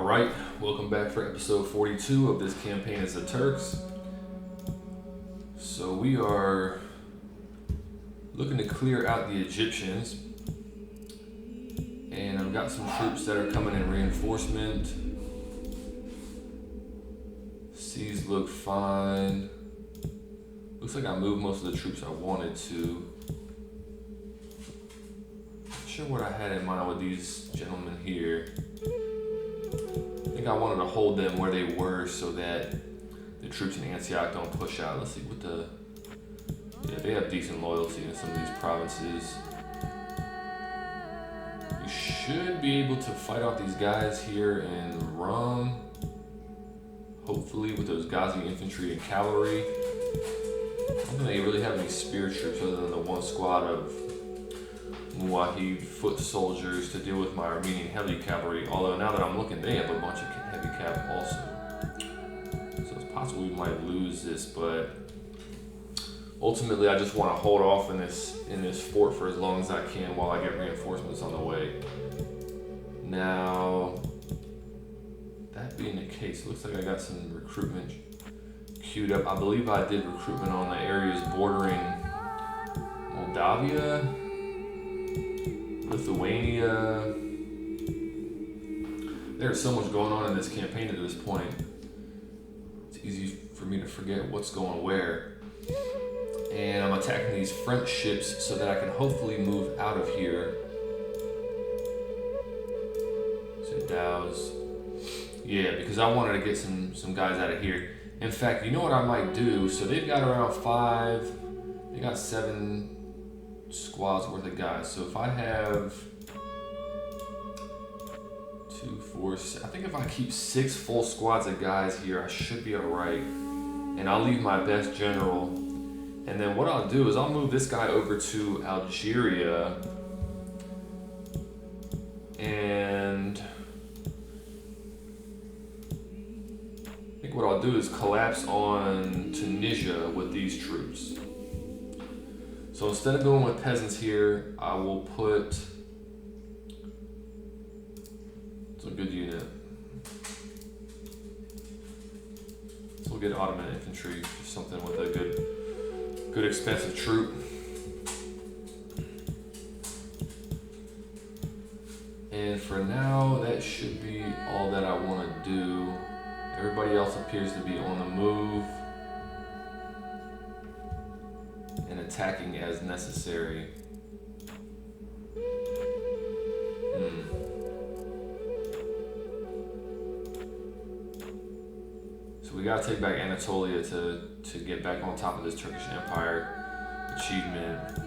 Alright, welcome back for episode 42 of this campaign as the Turks. So we are looking to clear out the Egyptians. And I've got some troops that are coming in reinforcement. Seas look fine. Looks like I moved most of the troops I wanted to. Not sure what I had in mind with these gentlemen here. I think I wanted to hold them where they were so that the troops in Antioch don't push out. Let's see what the... Yeah, they have decent loyalty in some of these provinces. We should be able to fight off these guys here in Rum. Hopefully with those Ghazi infantry and cavalry. I don't think they really have any spear troops other than the one squad of Muwahid foot soldiers to deal with my Armenian heavy cavalry. Although now that I'm looking, they have a bunch of heavy cav also. So it's possible we might lose this, but ultimately I just want to hold off in this fort for as long as I can while I get reinforcements on the way. Now, that being the case, it looks like I got some recruitment queued up. I believe I did recruitment on the areas bordering Moldavia, Lithuania. There's so much going on in this campaign at this point. It's easy for me to forget what's going where. And I'm attacking these French ships so that I can hopefully move out of here. So Dows. Yeah, because I wanted to get some guys out of here. In fact, you know what I might do? So they've got around 7 squads worth of guys. So if I have 2, 4, 6, I think if I keep 6 full squads of guys here, I should be alright. And I'll leave my best general. And then what I'll do is I'll move this guy over to Algeria. And I think what I'll do is collapse on Tunisia with these troops. So instead of going with peasants here, I will put, it's a good unit. So we'll get Ottoman infantry, just something with a good expensive troop. And for now, that should be all that I want to do. Everybody else appears to be on the move and attacking as necessary. So we gotta take back Anatolia to get back on top of this Turkish Empire achievement.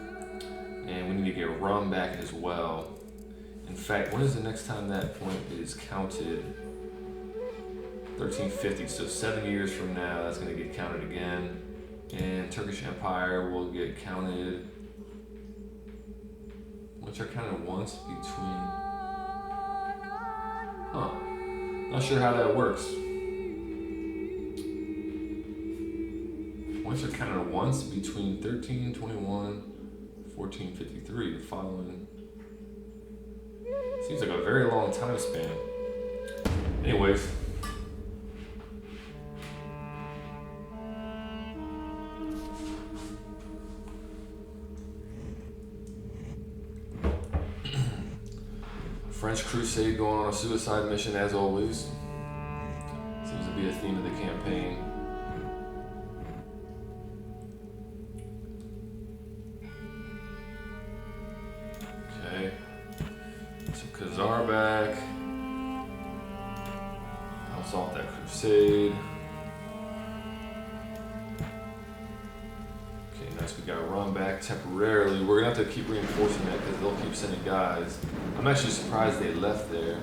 And we need to get Rum back as well. In fact, when is the next time that point is counted? 1350, so 7 years from now, that's going to get counted again. And Turkish Empire will get counted, which are counted once between, not sure how that works. Once are counted once between 1321, 1453, the following. Seems like a very long time span. Anyways. French crusade going on a suicide mission as always. Seems to be a theme of the campaign. Okay. So Khazar back. I'll solve that crusade. Okay, nice. We got Rum back temporarily. We're gonna have to keep reinforcing that because they'll keep sending guys. I'm actually surprised they left there.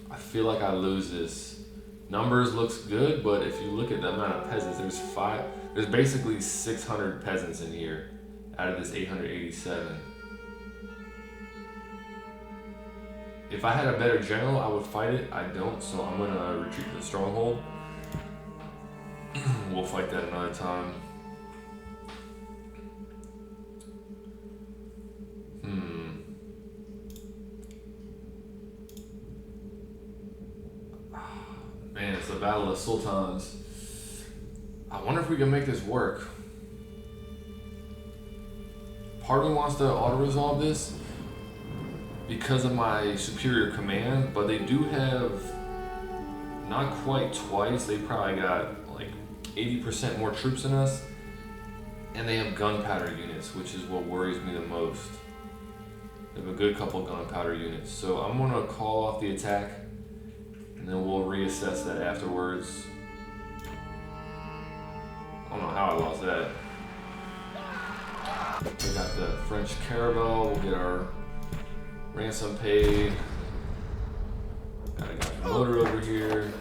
I feel like I lose this. Numbers looks good, but if you look at the amount of peasants, there's basically 600 peasants in here out of this 887. If I had a better general, I would fight it. I don't, so I'm gonna retreat to the stronghold. We'll we'll fight that another time. Man, it's the Battle of Sultans. I wonder if we can make this work. Part of me wants to auto-resolve this because of my superior command, but they do have not quite twice. They probably got like 80% more troops than us, and they have gunpowder units, which is what worries me the most. They have a good couple gunpowder units, so I'm gonna call off the attack, and then we'll reassess that afterwards. I don't know how I lost that. We got the French caravel. We'll get our ransom paid. Got a guy promoted over here.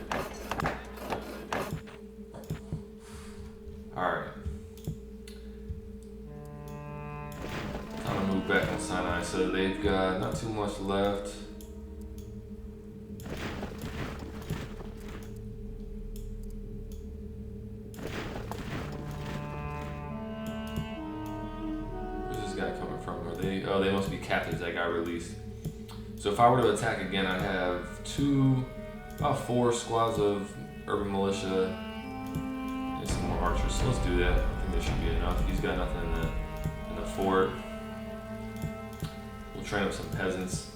Alright. Time to move back in Sinai. So they've got not too much left. Oh, they must be captives that got released. So if I were to attack again, I'd have about 4 squads of urban militia and some more archers. So let's do that. I think that should be enough. He's got nothing in the fort. We'll train up some peasants,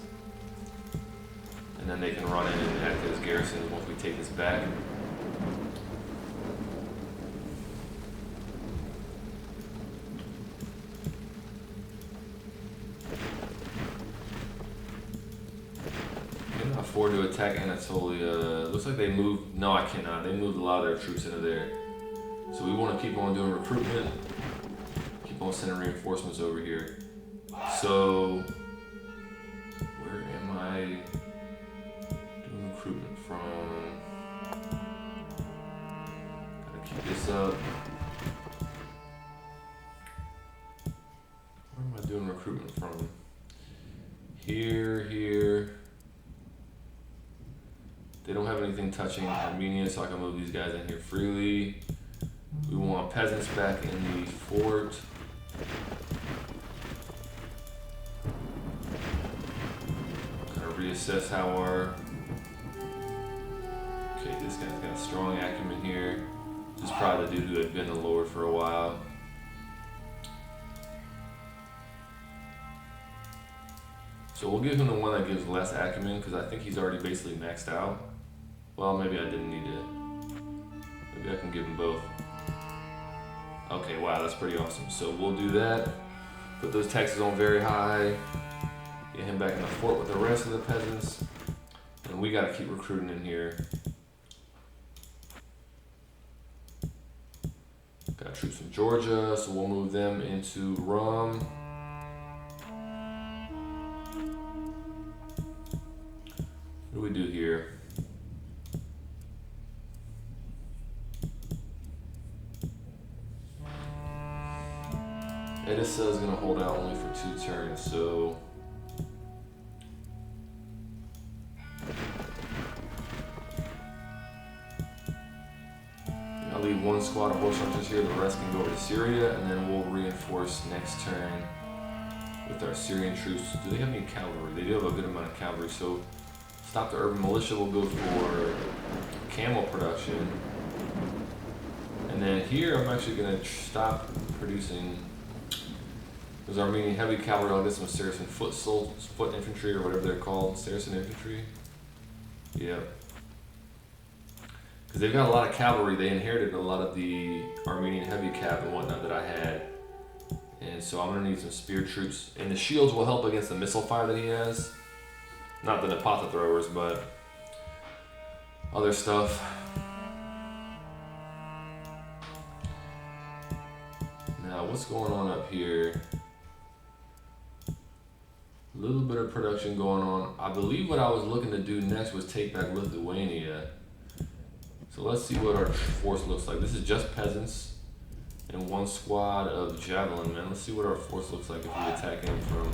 and then they can run in and act as garrisons once we take this back. Afford to attack Anatolia. Looks like they moved. No, I cannot. They moved a lot of their troops into there. So we want to keep on doing recruitment. Keep on sending reinforcements over here. So where am I doing recruitment from? Gotta keep this up. Where am I doing recruitment from? Here. They don't have anything touching Armenia, so I can move these guys in here freely. We want peasants back in the fort. Gotta reassess how our... Okay, this guy's got a strong acumen here. This is probably the dude who had been the Lord for a while. So we'll give him the one that gives less acumen, because I think he's already basically maxed out. Well, maybe I didn't need it. Maybe I can give them both. Okay, wow, that's pretty awesome. So we'll do that. Put those taxes on very high. Get him back in the fort with the rest of the peasants. And we gotta keep recruiting in here. Got troops from Georgia, so we'll move them into Rum. What do we do here? Edessa is going to hold out only for 2 turns, so I'll leave 1 squad of horse archers here, the rest can go over to Syria, and then we'll reinforce next turn with our Syrian troops. Do they have any cavalry? They do have a good amount of cavalry, so stop the urban militia, we'll go for camel production. And then here I'm actually going to stop producing. There's Armenian heavy cavalry. I'll get some Saracen foot infantry, or whatever they're called. Saracen infantry? Yep. Because they've got a lot of cavalry. They inherited a lot of the Armenian heavy cav and whatnot that I had. And so I'm going to need some spear troops. And the shields will help against the missile fire that he has. Not the Napata throwers, but other stuff. Now, what's going on up here? A little bit of production going on. I believe what I was looking to do next was take back Lithuania. So let's see what our force looks like. This is just peasants and 1 squad of javelin men. Let's see what our force looks like if we attack him from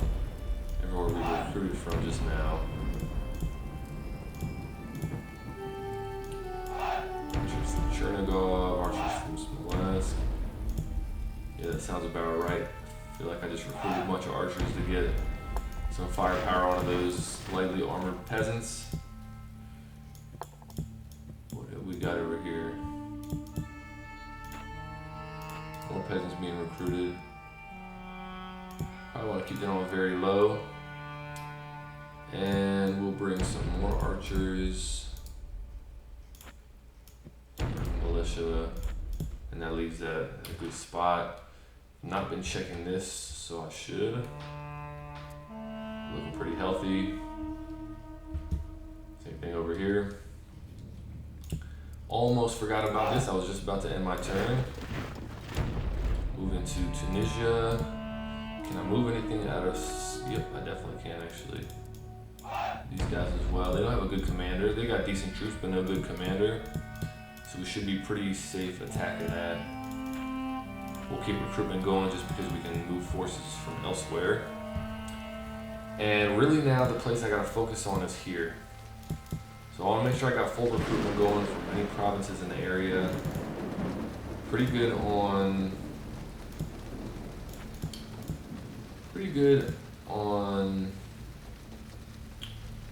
everywhere we recruited from just now. Archers from Chernigov, archers from Smolensk. that sounds about right. I feel like I just recruited a bunch of archers to get some firepower on those lightly armored peasants. What have we got over here? More peasants being recruited. Probably want to keep them on very low. And we'll bring some more archers. Militia. And that leaves that in a good spot. Not been checking this, so I should. Looking pretty healthy. Same thing over here. Almost forgot about this. I was just about to end my turn. Moving to Tunisia. Can I move anything out of... Yep, I definitely can actually. These guys as well. They don't have a good commander. They got decent troops, but no good commander. So we should be pretty safe attacking that. We'll keep recruitment going just because we can move forces from elsewhere. And really now the place I gotta focus on is here. So I wanna make sure I got full recruitment going from any provinces in the area. Pretty good on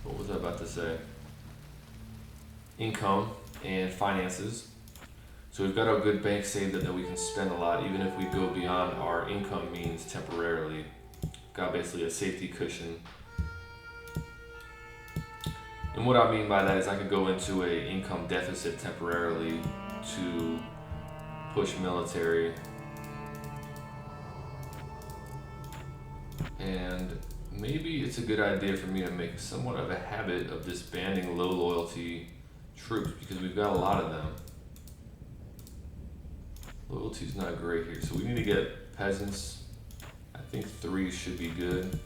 what was I about to say? Income and finances. So we've got a good bank saved that we can spend a lot, even if we go beyond our income means temporarily. Got basically a safety cushion. And what I mean by that is I could go into an income deficit temporarily to push military. And maybe it's a good idea for me to make somewhat of a habit of disbanding low loyalty troops because we've got a lot of them. Loyalty's not great here, so we need to get peasants. I think 3 should be good.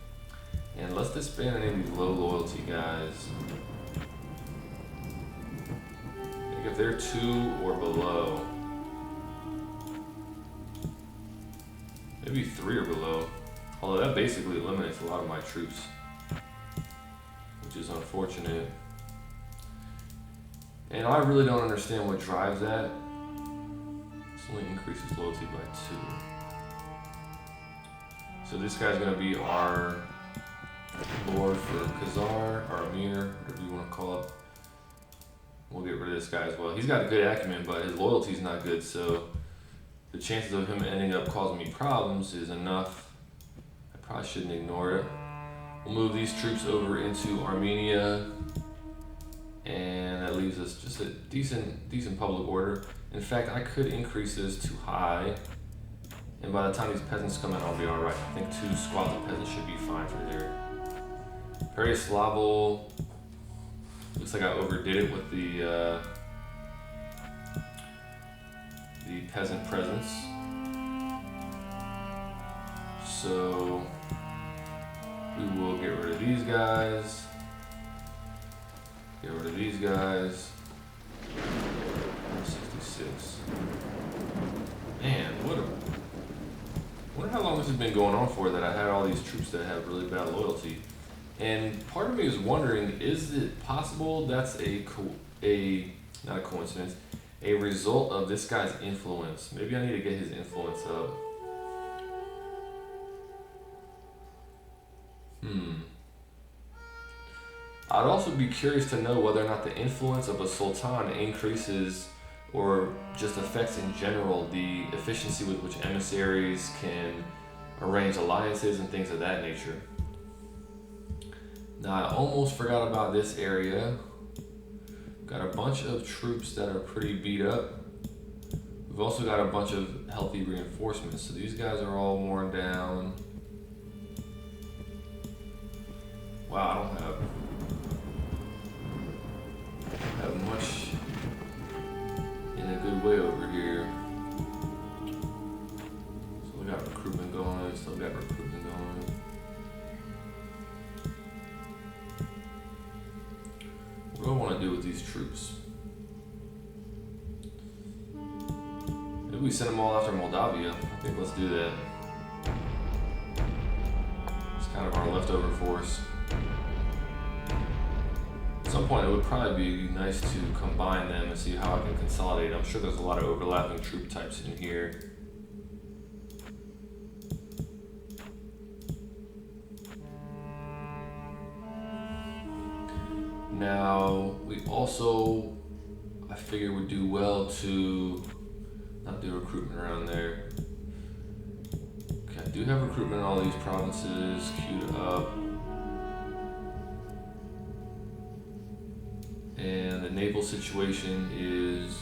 And let's disband any of these low loyalty guys. I think if they're 2 or below, maybe 3 or below. Although that basically eliminates a lot of my troops, which is unfortunate. And I really don't understand what drives that. This only increases loyalty by 2. So this guy's gonna be our lord for Khazar, or Amir, whatever you want to call it. We'll get rid of this guy as well. He's got a good acumen, but his loyalty's not good, so the chances of him ending up causing me problems is enough. Probably shouldn't ignore it. We'll move these troops over into Armenia, and that leaves us just a decent public order. In fact, I could increase this to high, and by the time these peasants come in, I'll be all right. I think 2 squads of peasants should be fine for there. Perioslav, looks like I overdid it with the peasant presence. So we will get rid of these guys. Get rid of these guys. 166. Man, wonder how long this has been going on for that I had all these troops that have really bad loyalty. And part of me is wondering, is it possible that's not a coincidence, a result of this guy's influence? Maybe I need to get his influence up. I'd also be curious to know whether or not the influence of a sultan increases or just affects in general the efficiency with which emissaries can arrange alliances and things of that nature. Now, I almost forgot about this area. Got a bunch of troops that are pretty beat up. We've also got a bunch of healthy reinforcements, so these guys are all worn down. Wow, I don't have much in a good way over here. So we got recruitment going, still got recruitment going. What do I want to do with these troops? Maybe we send them all after Moldavia. I think let's do that. It's kind of our leftover force. At some point it would probably be nice to combine them and see how I can consolidate. I'm sure there's a lot of overlapping troop types in here. Now, we also, I figure would do well to not do recruitment around there. Okay, I do have recruitment in all these provinces queued up. And the naval situation is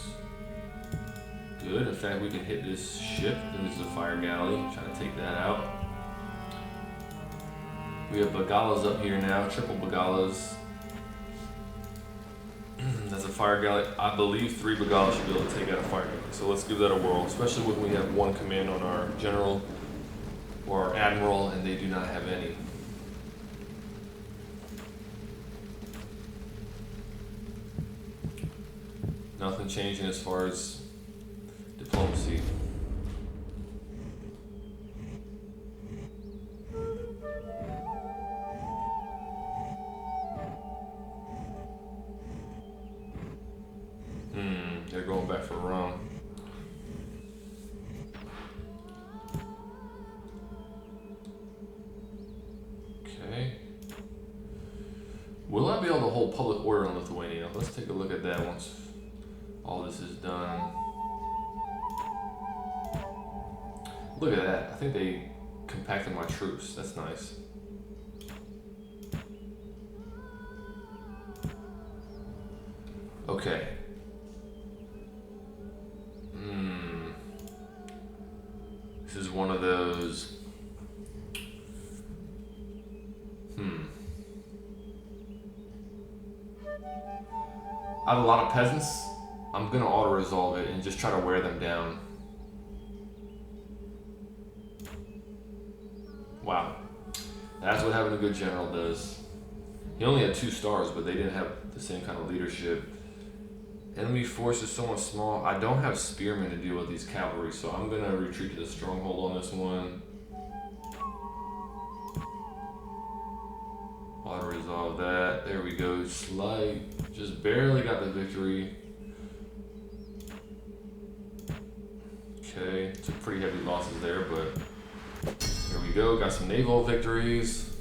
good. In fact, we can hit this ship. This is a fire galley. Trying to take that out. We have Bagalas up here now, triple Bagalas. That's a fire galley. I believe 3 Bagalas should be able to take out a fire galley. So let's give that a whirl, especially when we have 1 command on our general or our admiral and they do not have any. Nothing changing as far as diplomacy. They're going back for Rome. Okay. Will I be able to hold public order in Lithuania? Let's take a look at that once all this is done. Look at that. I think they compacted my troops. That's nice. Okay. This is one of those. I have a lot of peasants. I'm gonna auto-resolve it and just try to wear them down. Wow. That's what having a good general does. He only had 2 stars, but they didn't have the same kind of leadership. Enemy force is so much small. I don't have spearmen to deal with these cavalry, so I'm gonna retreat to the stronghold on this one. Auto-resolve that. There we go. Slight. Just barely got the victory. Okay, took pretty heavy losses there, but there we go. Got some naval victories.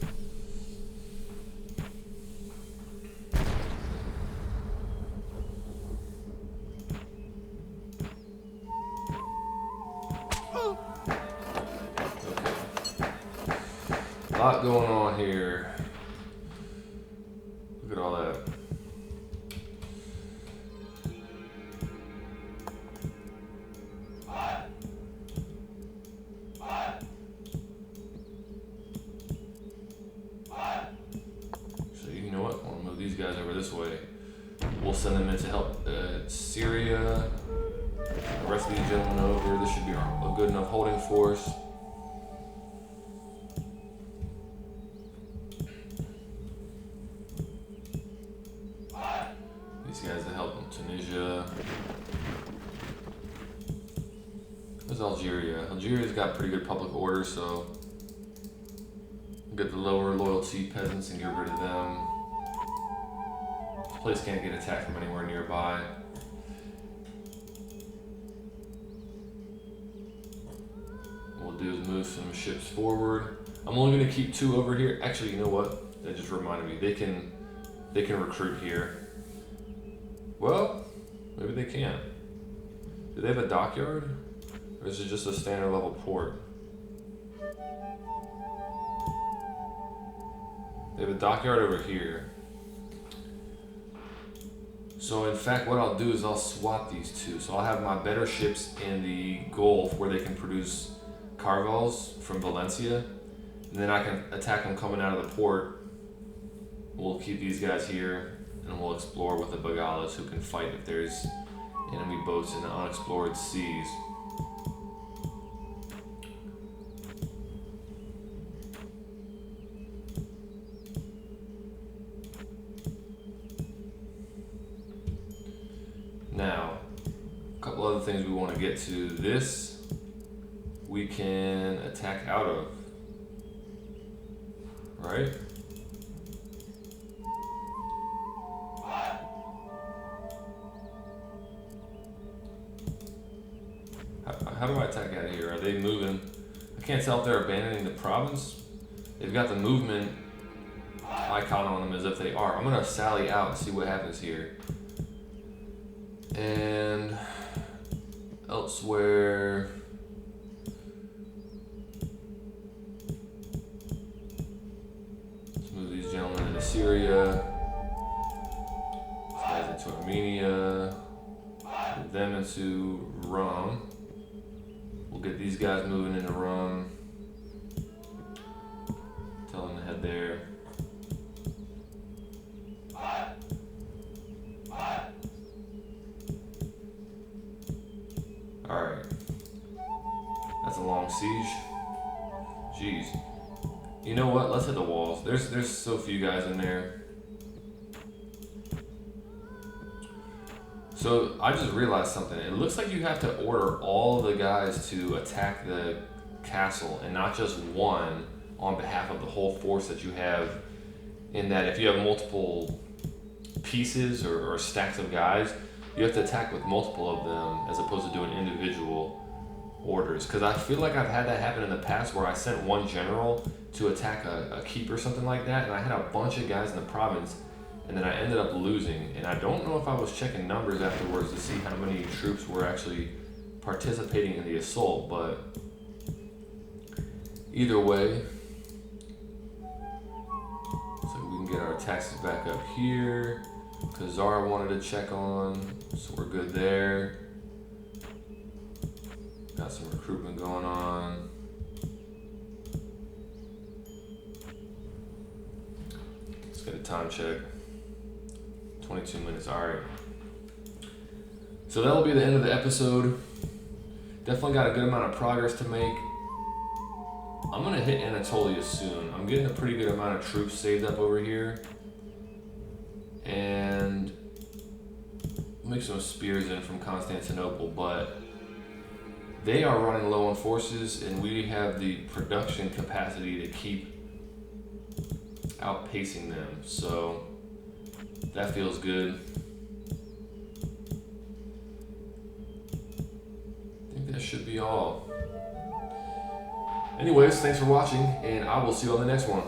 A lot going on here. Look at all that. So you know what? I'll move these guys over this way. We'll send them in to help Syria. The rest of these gentlemen over. This should be a good enough holding force. Guys to help in Tunisia. There's Algeria. Algeria's got pretty good public order, so get the lower loyalty peasants and get rid of them. This place can't get attacked from anywhere nearby. What we'll do is move some ships forward. I'm only going to keep 2 over here. Actually, you know what? That just reminded me. They can recruit here. Well, maybe they can't. Do they have a dockyard? Or is it just a standard level port? They have a dockyard over here. So in fact, what I'll do is I'll swap these 2. So I'll have my better ships in the Gulf where they can produce carvels from Valencia. And then I can attack them coming out of the port. We'll keep these guys here. And we'll explore with the Bagalas who can fight if there's enemy boats in the unexplored seas. Now, a couple other things we want to get to. This we can attack out of, right? How do I attack out of here? Are they moving? I can't tell if they're abandoning the province. They've got the movement icon on them as if they are. I'm gonna sally out and see what happens here. And elsewhere, let's move these gentlemen into Syria. These guys into Armenia. Move them into Rome. We'll get these guys moving into Rome. Tell them to head there. Alright. That's a long siege. Jeez. You know what? Let's hit the walls. There's so few guys in there. So I just realized something. It looks like you have to order all of the guys to attack the castle and not just one on behalf of the whole force that you have. In that if you have multiple pieces or stacks of guys, you have to attack with multiple of them as opposed to doing individual orders. Because I feel like I've had that happen in the past where I sent one general to attack a keep or something like that, and I had a bunch of guys in the province, and then I ended up losing. And I don't know if I was checking numbers afterwards to see how many troops were actually participating in the assault, but either way, so we can get our taxes back up here. Khazar wanted to check on, so we're good there. Got some recruitment going on. Let's get a time check. 22 minutes, alright. So that'll be the end of the episode. Definitely got a good amount of progress to make. I'm gonna hit Anatolia soon. I'm getting a pretty good amount of troops saved up over here. And make some spears in from Constantinople, but they are running low on forces, and we have the production capacity to keep outpacing them. So that feels good. I think that should be all. Anyways, thanks for watching, and I will see you on the next one.